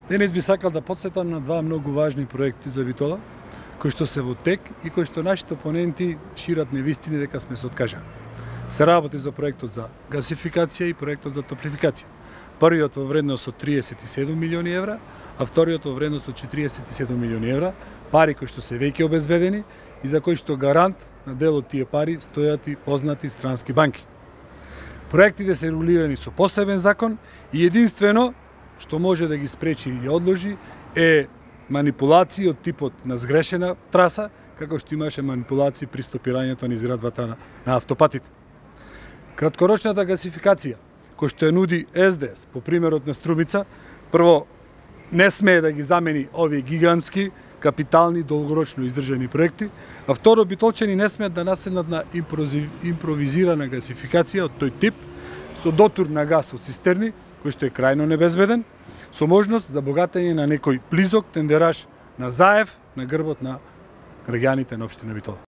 Денес би сакал да потсетам на два многу важни проекти за Битола, кои што се во тек и кои што нашите опоненти шират невистини дека сме се откажа. Се работи за проектот за гасификација и проектот за топлификација. Првиот во вредност од 37 милиони евра, а вториот во вредност од 47 милиони евра, пари кои што се веќе обезбедени и за кои што гарант на дел од тие пари стојат и познати странски банки. Проектите се регулирани со посебен закон и единствено што може да ги спречи и одложи е манипулации од типот на сгрешена траса, како што имаше манипулации при стопирањето на изградбата на автопатите. Краткорочната гасификација, кој што ја нуди СДС, по примерот на Струмица, прво не смее да ги замени овие гигантски, капитални, долгорочно издржани проекти, а второ, битолчани не смеат да наседнат на импровизирана гасификација од тој тип, со дотур на газ од цистерни, кој што е крајно небезбеден, со можност за богатење на некој близок тендераш на Заев на грбот на граѓаните на општина Битола.